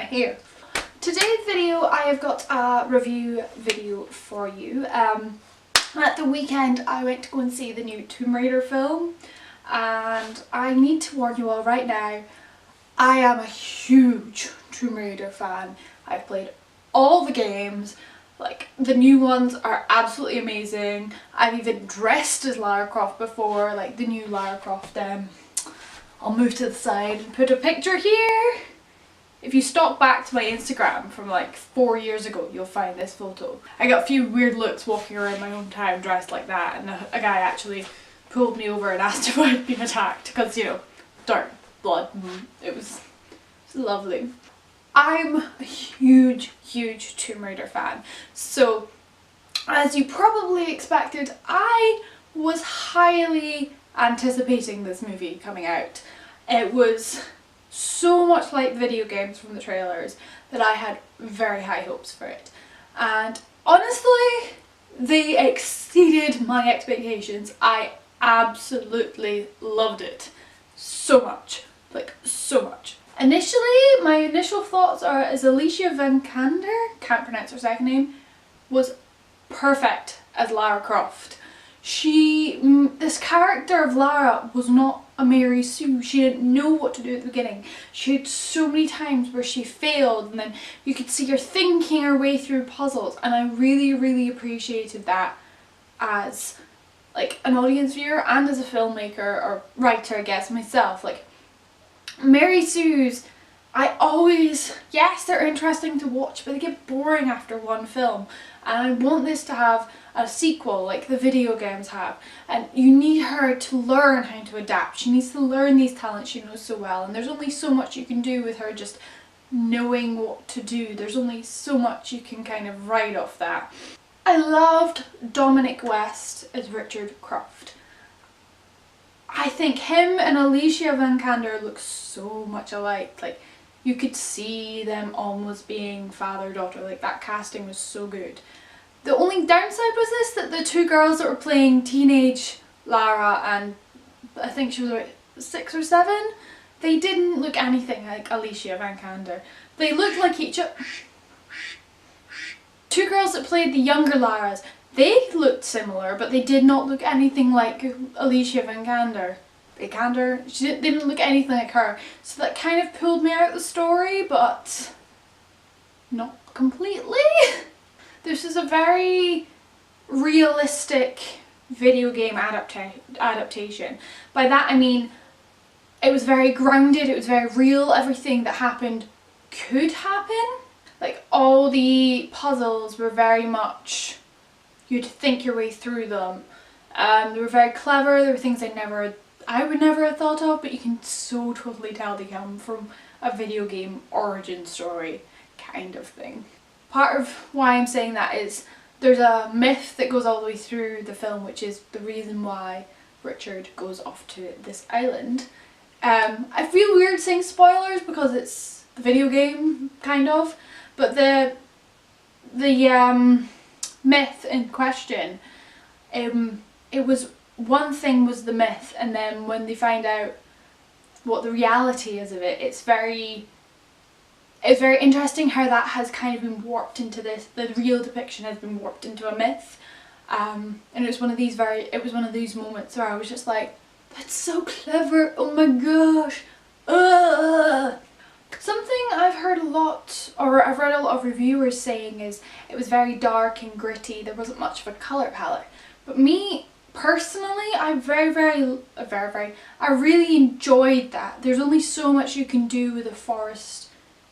my hair. Today's video I have got a review video for you. At the weekend I went to go and see the new Tomb Raider film, and I need to warn you all right now, I am a huge Tomb Raider fan. I've played all the games, like the new ones are absolutely amazing. I've even dressed as Lara Croft before, like the new Lara Croft. I'll move to the side and put a picture here. If you stalk back to my Instagram from like 4 years ago, you'll find this photo. I got a few weird looks walking around my hometown dressed like that, and a guy actually pulled me over and asked if I'd been attacked because, you know, dark blood. It was lovely. I'm a huge Tomb Raider fan, so as you probably expected, I was highly anticipating this movie coming out. It was so much like video games from the trailers that I had very high hopes for it, and honestly they exceeded my expectations. I absolutely loved it so much, like so much. Initially, my initial thoughts are Alicia Vikander, can't pronounce her second name, was perfect as Lara Croft. This character of Lara was not a Mary Sue. She didn't know what to do at the beginning. She had so many times where she failed, and then you could see her thinking her way through puzzles, and I really appreciated that as like an audience viewer and as a filmmaker or writer, I guess, myself. Like Mary Sue's, yes, they're interesting to watch, but they get boring after one film, and I want this to have a sequel like the video games have, and you need her to learn how to adapt. She needs to learn these talents she knows so well, and there's only so much you can do with her just knowing what to do. There's only so much you can kind of write off that. I loved Dominic West as Richard Croft. I think him and Alicia Vikander look so much alike. Like, you could see them almost being father-daughter. Like, that casting was so good. The only downside was that the two girls that were playing teenage Lara, and I think she was about 6 or 7, they didn't look anything like Alicia Vikander. They looked like each other. Two girls that played the younger Laras, they looked similar, but they did not look anything like Alicia Vikander. She didn't look anything like her. So that kind of pulled me out of the story, but not completely. This is a very realistic video game adaptation. By that I mean it was very grounded, it was very real, everything that happened could happen. Like, all the puzzles were very much, you'd think your way through them. They were very clever. There were things I would never have thought of, but you can so totally tell they come from a video game origin story kind of thing. Part of why I'm saying that is there's a myth that goes all the way through the film, which is the reason why Richard goes off to this island. I feel weird saying spoilers because it's the video game, kind of, but the myth in question, it was, one thing was the myth, and then when they find out what the reality is of it, it's very interesting how that has kind of been warped into this. The real depiction has been warped into a myth, and it was one of these moments where I was just like, that's so clever, oh my gosh. Something I've heard a lot, or I've read a lot of reviewers saying, is it was very dark and gritty. There wasn't much of a colour palette. But me personally, I really enjoyed that. There's only so much you can do with a forest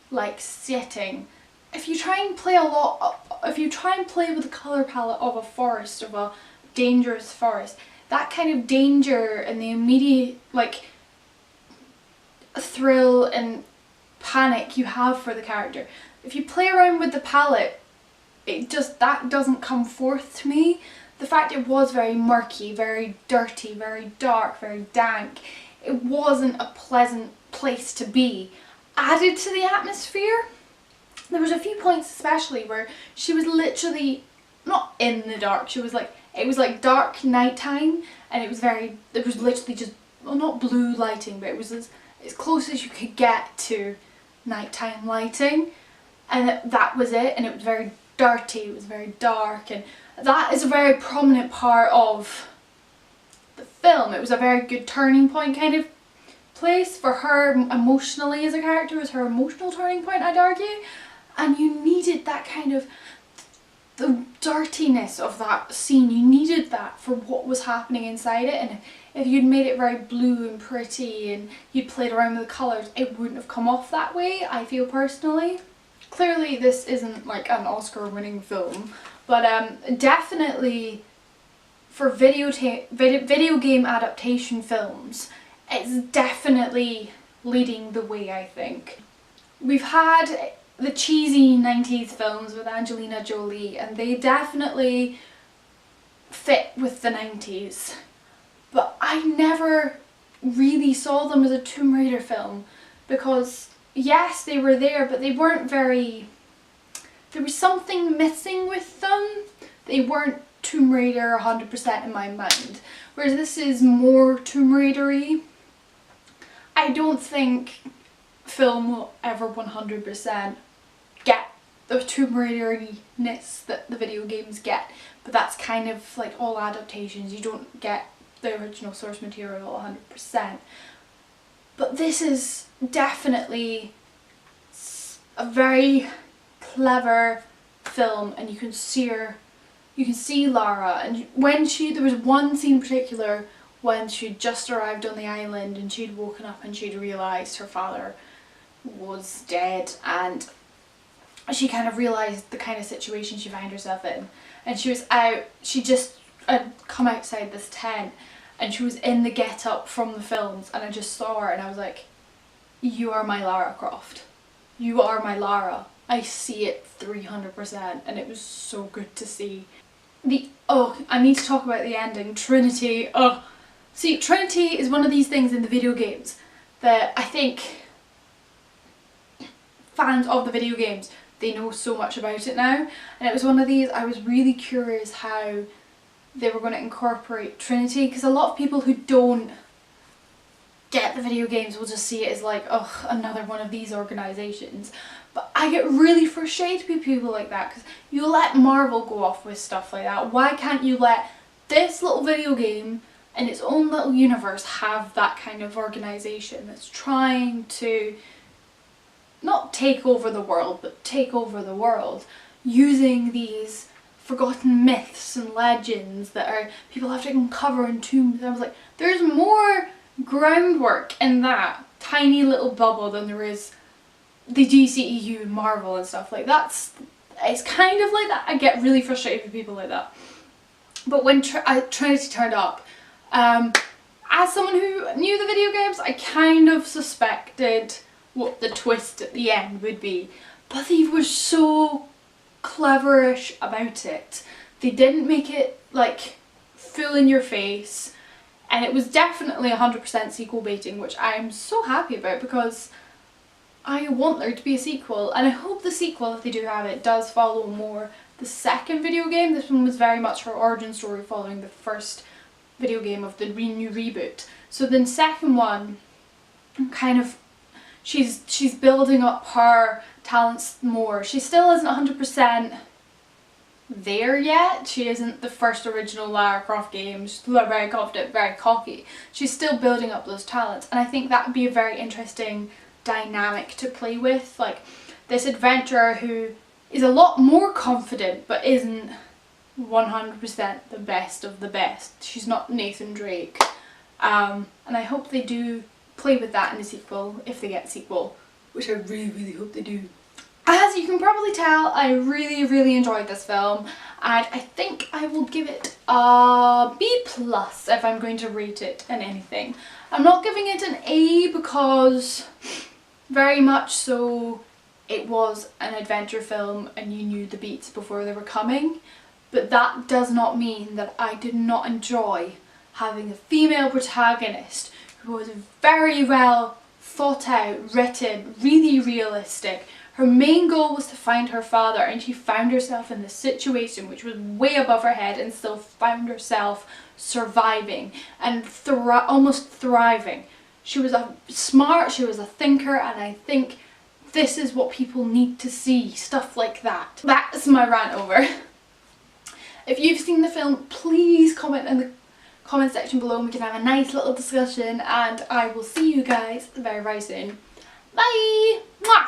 like setting. If you try and play with the colour palette of a forest, of a dangerous forest, that kind of danger and the immediate like thrill and panic you have for the character, if you play around with the palette, that doesn't come forth to me. The fact it was very murky, very dirty, very dark, very dank, it wasn't a pleasant place to be, added to the atmosphere. There was a few points especially where she was literally not in the dark, it was like dark nighttime, and it was literally just, well, not blue lighting, but it was as close as you could get to nighttime lighting, and that was it. And it was very dirty, it was very dark, and that is a very prominent part of the film. It was a very good turning point kind of place for her emotionally as a character. It was her emotional turning point, I'd argue, and you needed that kind of, the dirtiness of that scene, you needed that for what was happening inside it. And if you'd made it very blue and pretty and you'd played around with the colours, it wouldn't have come off that way, I feel personally. Clearly this isn't like an Oscar winning film, but definitely for video game adaptation films, it's definitely leading the way, I think. We've had the cheesy 90s films with Angelina Jolie, and they definitely fit with the 90s, but I never really saw them as a Tomb Raider film, because yes, they were there, but they weren't very, there was something missing with them. They weren't Tomb Raider 100% in my mind, whereas this is more Tomb Raider-y. I don't think film will ever 100% get the Tomb Raider-ness that the video games get, but that's kind of like all adaptations, you don't get the original source material 100%. But this is definitely a very clever film, and you can see Lara, and when there was one scene in particular when she'd just arrived on the island and she'd woken up and she'd realised her father was dead, and she kind of realised the kind of situation she found herself in, and she was out, she just had come outside this tent and she was in the get-up from the films, and I just saw her and I was like, you are my Lara Croft. You are my Lara. I see it 300%, and it was so good to see. I need to talk about the ending. Trinity. See, Trinity is one of these things in the video games that I think fans of the video games, they know so much about it now, and it was one of these, I was really curious how they were going to incorporate Trinity, because a lot of people who don't get the video games will just see it as like, oh, another one of these organisations. But I get really frustrated with people like that, because you let Marvel go off with stuff like that. Why can't you let this little video game in its own little universe have that kind of organisation that's trying to not take over the world, but take over the world using these forgotten myths and legends that are people have to uncover in tombs. I was like, there's more groundwork in that tiny little bubble than there is the DCEU and Marvel and stuff like that. It's kind of like that. I get really frustrated with people like that. But when Trinity turned up, as someone who knew the video games, I kind of suspected what the twist at the end would be, but they were so cleverish about it. They didn't make it like full in your face, and it was definitely 100% sequel baiting, which I'm so happy about, because I want there to be a sequel, and I hope the sequel, if they do have it, does follow more the second video game. This one was very much her origin story following the first video game of the new reboot. So the second one, kind of, she's building up her talents more. She still isn't 100% there yet. She isn't the first original Lara Croft game. She's very confident, very cocky. She's still building up those talents, and I think that would be a very interesting dynamic to play with. Like this adventurer who is a lot more confident but isn't 100% the best of the best. She's not Nathan Drake. And I hope they do play with that in the sequel, if they get a sequel, which I really, really hope they do. As you can probably tell, I really, really enjoyed this film, and I think I will give it a B+ if I'm going to rate it in anything. I'm not giving it an A because very much so it was an adventure film and you knew the beats before they were coming, but that does not mean that I did not enjoy having a female protagonist who was very well thought out, written, really realistic. Her main goal was to find her father, and she found herself in this situation which was way above her head, and still found herself surviving and almost thriving. She was smart, she was a thinker, and I think this is what people need to see, stuff like that. That's my rant over. If you've seen the film, please comment in the comment section below and we can have a nice little discussion, and I will see you guys very, very soon. Bye! Mwah!